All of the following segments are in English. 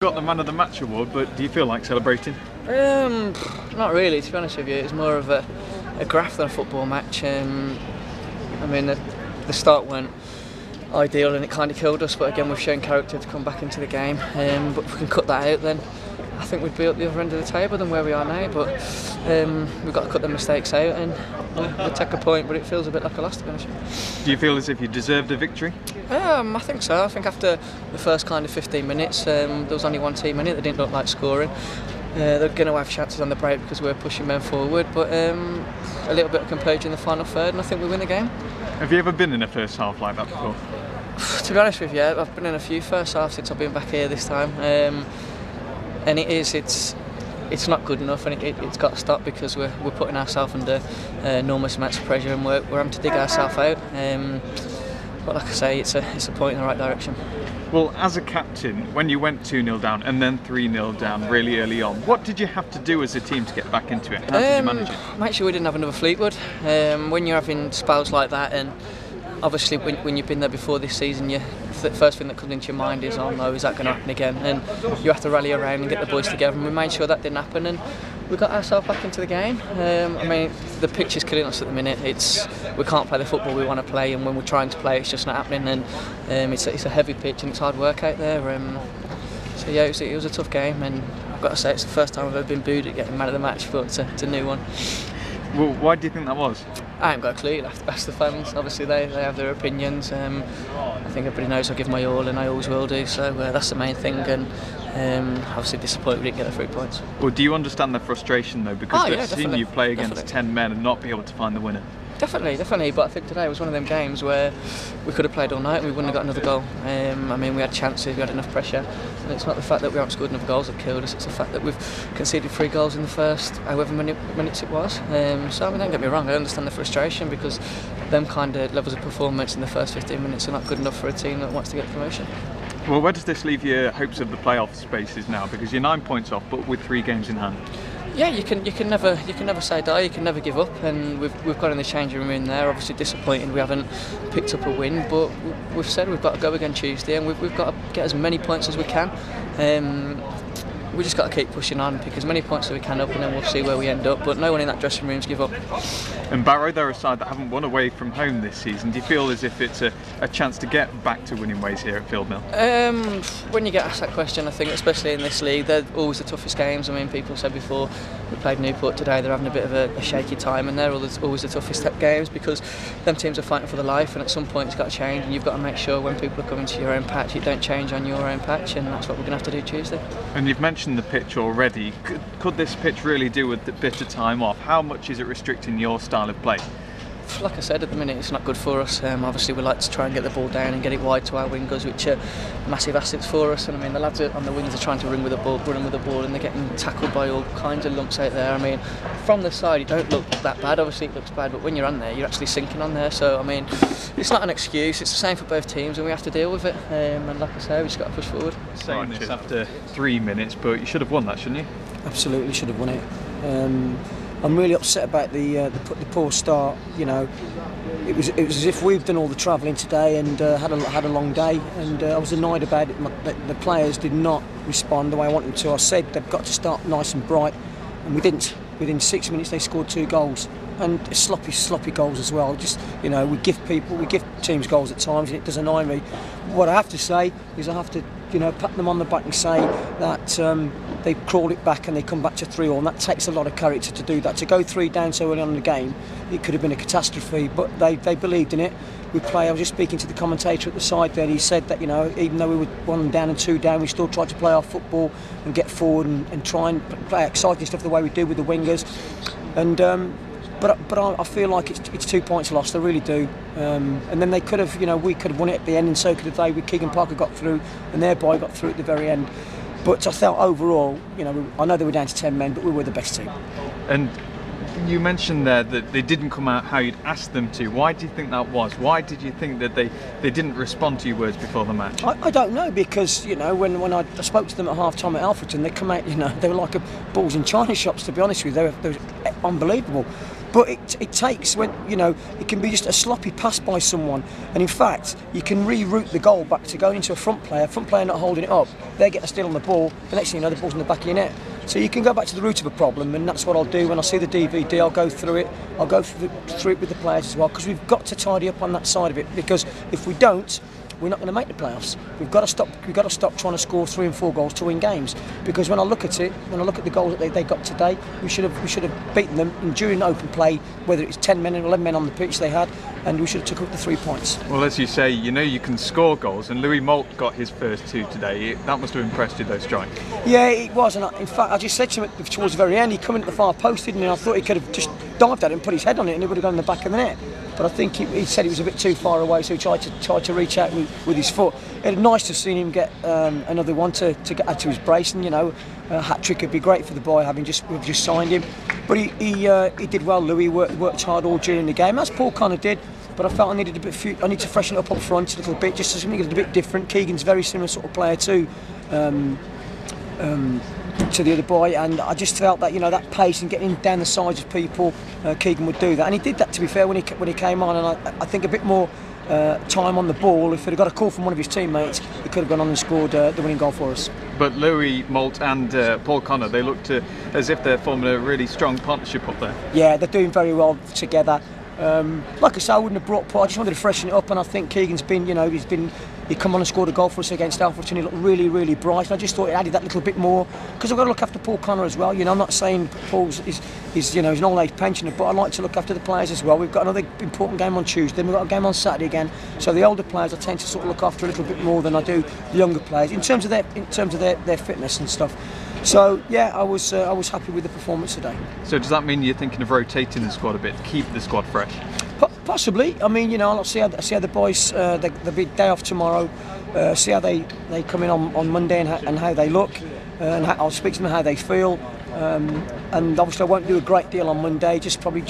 Got the Man of the Match award, but do you feel like celebrating? Not really, to be honest with you. It's more of a graft than a football match. I mean, the start weren't ideal and it kind of killed us, but again we've shown character to come back into the game. But if we can cut that out, then I think we'd be at the other end of the table than where we are now. But we've got to cut the mistakes out and we'll take a point, but it feels a bit like a loss, to be honest with you. Do you feel as if you deserved a victory? I think so. I think after the first kind of 15 minutes, there was only one team in it that didn't look like scoring. They're going to have chances on the break because we're pushing men forward, but a little bit of composure in the final third, and I think we win the game. Have you ever been in a first half like that before? To be honest with you, I've been in a few first halves since I've been back here this time, and it's not good enough, and it's got to stop because we're putting ourselves under enormous amounts of pressure, and we're having to dig ourselves out. But like I say, it's a point in the right direction. Well, as a captain, when you went 2-0 down and then 3-0 down really early on, what did you have to do as a team to get back into it? How did you manage it? Make sure we didn't have another Fleetwood. When you're having spells like that, and obviously when you've been there before this season, the first thing that comes into your mind is, oh no, is that going to happen again? And you have to rally around and get the boys together, and we made sure that didn't happen, and we got ourselves back into the game. I mean, the pitch is killing us at the minute. We can't play the football we want to play, and when we're trying to play, it's just not happening. And it's a heavy pitch and it's hard work out there. So yeah, it was a tough game, and I've got to say it's the first time I've ever been booed at getting man of the match, but it's a new one. Well, why do you think that was? I haven't got a clue. You'll have to ask the fans. Obviously, they have their opinions. I think everybody knows I give my all, and I always will do. So that's the main thing. And obviously disappointed we didn't get the 3 points. Well, do you understand the frustration though? Because they've seen you play against 10 men and not be able to find the winner. Definitely. But I think today was one of them games where we could have played all night and we wouldn't have got another goal. I mean, we had chances, we had enough pressure, and it's not the fact that we haven't scored enough goals that killed us. It's the fact that we've conceded 3 goals in the first however many minutes it was. So I mean, don't get me wrong, I understand the frustration because them kind of levels of performance in the first 15 minutes are not good enough for a team that wants to get promotion. Well, where does this leave your hopes of the playoff spaces now? Because you're 9 points off, but with 3 games in hand. Yeah, you can never say die. You can never give up, and we've got in the changing room in there. Obviously disappointed we haven't picked up a win, but we've said we've got to go again Tuesday, and we've got to get as many points as we can. We just got to keep pushing on, pick as many points as we can up, and then we'll see where we end up. But no one in that dressing room's give up. And Barrow, they're a side that haven't won away from home this season. Do you feel as if it's a chance to get back to winning ways here at Field Mill? When you get asked that question, I think especially in this league, they're always the toughest games. I mean, people said before we played Newport today, they're having a bit of a shaky time, and they're always the toughest games because them teams are fighting for their life, and at some point it's got to change, and you've got to make sure when people are coming to your own patch, you don't change on your own patch, and that's what we're going to have to do Tuesday. And you've mentioned the pitch already. Could this pitch really do with a bit of time off? How much is it restricting your style of play? Like I said, at the minute it's not good for us. Obviously we like to try and get the ball down and get it wide to our wingers, which are massive assets for us. And I mean, the lads on the wings are trying to run with the ball, and they're getting tackled by all kinds of lumps out there. I mean, from the side, you don't look that bad. Obviously it looks bad, but when you're on there, you're actually sinking on there. So I mean, it's not an excuse. It's the same for both teams, and we have to deal with it. And like I say, we just got to push forward. Saying this after 3 minutes, but you should have won that, shouldn't you? Absolutely should have won it. I'm really upset about the poor start. You know, it was as if we've done all the travelling today and had a long day, and I was annoyed about it. The players did not respond the way I wanted them to. I said they've got to start nice and bright, and we didn't. Within 6 minutes they scored 2 goals, and sloppy goals as well. Just, you know, we give teams goals at times, and it does annoy me. What I have to say is I have to, you know, pat them on the back and say that they crawled it back and they come back to 3-3, and that takes a lot of character to do that. To go 3 down so early on in the game, it could have been a catastrophe, but they believed in it. I was just speaking to the commentator at the side there, and he said that, you know, even though we were 1 down and 2 down, we still tried to play our football and get forward and try and play exciting stuff the way we do with the wingers. And but I feel like it's 2 points lost. I really do. And then they could have, you know, we could have won it at the end, and so could have they. With Keegan Parker got through, and their boy got through at the very end. But I felt overall, you know, I know they were down to 10 men, but we were the best team. And you mentioned there that they didn't come out how you'd asked them to. Why do you think that was? Why did you think that they didn't respond to your words before the match? I don't know, because, you know, when I spoke to them at half-time at Alfreton, they come out, you know, they were like balls in china shops, to be honest with you. They were unbelievable. But it takes when, you know, it can be just a sloppy pass by someone, and in fact you can reroute the goal back to going into a front player not holding it up, they get a steal on the ball, the next thing you know the ball's in the back of your net. So you can go back to the root of a problem, and that's what I'll do when I see the DVD. I'll go through it, I'll go through it with the players as well, because we've got to tidy up on that side of it, because if we don't, we're not going to make the playoffs. We've got to stop trying to score 3 and 4 goals to win games. Because when I look at it, when I look at the goals that they got today, we should have beaten them during open play, whether it's 10 men and 11 men on the pitch they had, and we should have took up the 3 points. Well, as you say, you know you can score goals, and Louis Moult got his first 2 today. That must have impressed you, those strikes. Yeah, it was, and in fact I just said to him towards the very end, he come in at the far post, didn't he? And I thought he could have just dived at it and put his head on it, and it would have gone in the back of the net. But I think he said he was a bit too far away, so he tried to reach out with his foot. It was nice to see him get another one to add to his brace, and you know, a hat trick would be great for the boy. We've just signed him, but he did well. Louis worked hard all during the game, as Paul Connor did. But I felt I need to freshen it up front a little bit, just so something a bit different. Keegan's a very similar sort of player too. To the other boy, and I just felt that, you know, that pace and getting down the sides of people, Keegan would do that, and he did that, to be fair, when he came on. And I think a bit more time on the ball, if he'd have got a call from one of his teammates, he could have gone on and scored the winning goal for us. But Louis Moult and Paul Connor, they looked as if they're forming a really strong partnership up there. Yeah, they're doing very well together. Like I said, I wouldn't have brought Paul. I just wanted to freshen it up, and I think Keegan's been, you know, he come on and scored a goal for us against Alfreton. He looked really, really bright, and I just thought it added that little bit more, because I've got to look after Paul Connor as well. You know, I'm not saying Paul's he's you know, he's an old age pensioner, but I like to look after the players as well. We've got another important game on Tuesday, we've got a game on Saturday again. So the older players I tend to sort of look after a little bit more than I do the younger players in terms of their fitness and stuff. So yeah, I was happy with the performance today. So does that mean you're thinking of rotating the squad a bit to keep the squad fresh? Possibly. I mean, you know, I'll see how the boys. They'll be day off tomorrow. See how they come in on Monday and how they look, and I'll speak to them how they feel. And obviously I won't do a great deal on Monday. Probably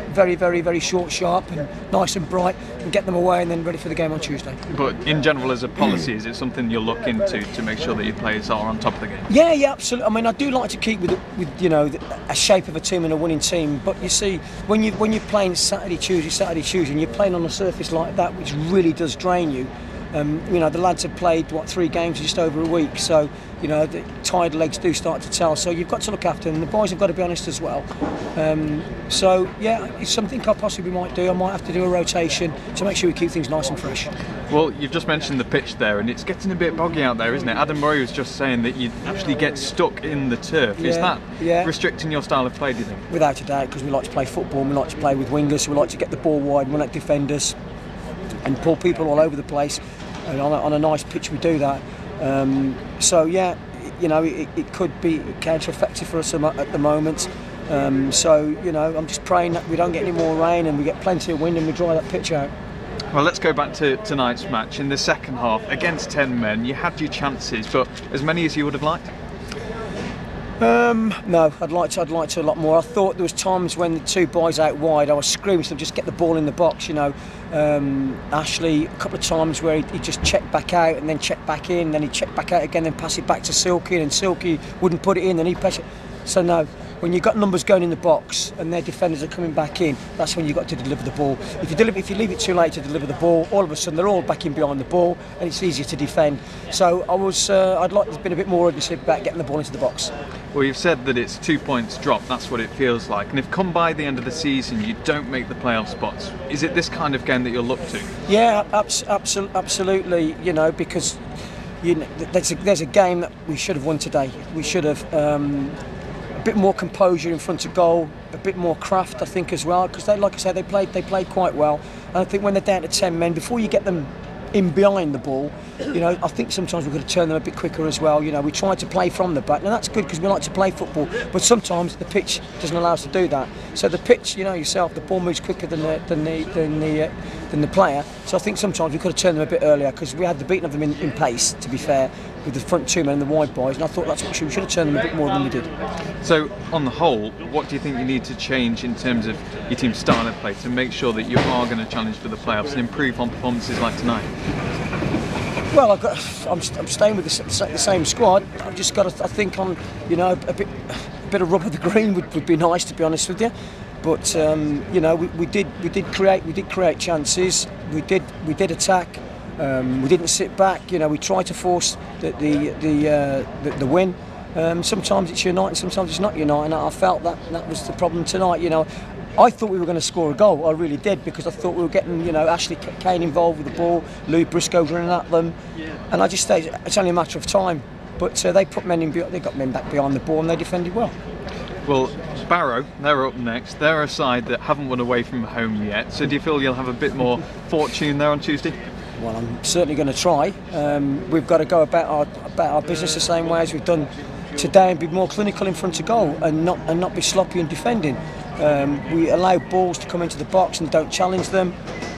very, very, very short, sharp, and nice and bright, and get them away, and then ready for the game on Tuesday. But in general, as a policy, is it something you'll look into to make sure that your players are on top of the game? Yeah, absolutely. I mean, I do like to keep with you know, a shape of a team and a winning team. But you see, when you're playing Saturday, Tuesday, and you're playing on a surface like that, which really does drain you. You know, the lads have played 3 games in just over a week, so you know, the tired legs do start to tell. So you've got to look after them. The boys have got to be honest as well. So yeah, it's something I possibly might do. I might have to do a rotation to make sure we keep things nice and fresh. Well, you've just mentioned the pitch there, and it's getting a bit boggy out there, isn't it? Adam Murray was just saying that you actually get stuck in the turf. Is that restricting your style of play, do you think? Without a doubt, because we like to play football, and we like to play with wingers, so we like to get the ball wide, run at defenders, and pull people all over the place. And on a nice pitch we do that. So yeah, you know, it could be counter-effective for us at the moment. So you know, I'm just praying that we don't get any more rain and we get plenty of wind and we dry that pitch out. Well, let's go back to tonight's match. In the second half, against 10 men, you had your chances, but as many as you would have liked? No, I'd like to a lot more. I thought there was times when the 2 boys out wide, I was screaming to them, just get the ball in the box, you know. Ashley, a couple of times where he just checked back out and then checked back in, then he checked back out again, then pass it back to Silky, and Silky wouldn't put it in, then he pressed it. So no, when you've got numbers going in the box and their defenders are coming back in, that's when you've got to deliver the ball. If you leave it too late to deliver the ball, all of a sudden they're all back in behind the ball and it's easier to defend. So I'd like to have been a bit more aggressive about getting the ball into the box. Well, you've said that it's 2 points dropped, that's what it feels like. And if come by the end of the season you don't make the playoff spots, is it this kind of game that you'll look to? Yeah, absolutely, you know, because you know, there's a game that we should have won today. We should have a bit more composure in front of goal, a bit more craft, I think, as well, because like I said, they played quite well. And I think when they're down to 10 men, before you get them in behind the ball, you know, I think sometimes we've got to turn them a bit quicker as well. You know, we try to play from the back, and that's good because we like to play football, but sometimes the pitch doesn't allow us to do that. So the pitch, you know yourself, the ball moves quicker than the player. So I think sometimes we could have turned them a bit earlier because we had the beating of them in pace, to be fair, with the front 2 men and the wide boys, and I thought that's what we should have turned them a bit more than we did. So on the whole, what do you think you need to change in terms of your team's style of play to make sure that you are going to challenge for the playoffs and improve on performances like tonight? Well, I'm staying with the same squad. I've just got to, I think, on, you know, a bit of rub of the green would be nice, to be honest with you. But you know, we did create chances. We did attack. We didn't sit back. You know, we tried to force the win. Sometimes it's United, sometimes it's not United. And I felt that was the problem tonight. You know, I thought we were going to score a goal. I really did, because I thought we were getting, you know, Ashley Kane involved with the ball, Louis Briscoe running at them, and I just thought it's only a matter of time. But they put men in. They got men back behind the ball, and they defended well. Well, Barrow, they're up next. They're a side that haven't won away from home yet. So do you feel you'll have a bit more fortune there on Tuesday? Well, I'm certainly going to try. We've got to go about our business the same way as we've done today, and be more clinical in front of goal, and not be sloppy in defending. We allow balls to come into the box and don't challenge them.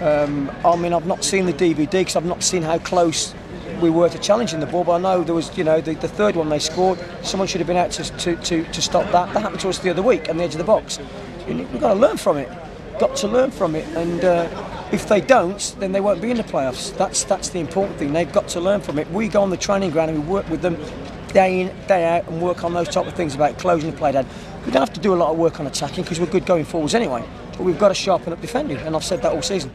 I mean, I've not seen the DVD because I've not seen how close we were to challenging the ball, but I know there was, you know, the third one they scored, someone should have been out to stop that. That happened to us the other week on the edge of the box. We've got to learn from it. Got to learn from it, and if they don't, then they won't be in the playoffs. That's the important thing. They've got to learn from it. We go on the training ground and we work with them day in, day out, and work on those type of things about closing the play down. We don't have to do a lot of work on attacking because we're good going forwards anyway, but we've got to sharpen up defending, and I've said that all season.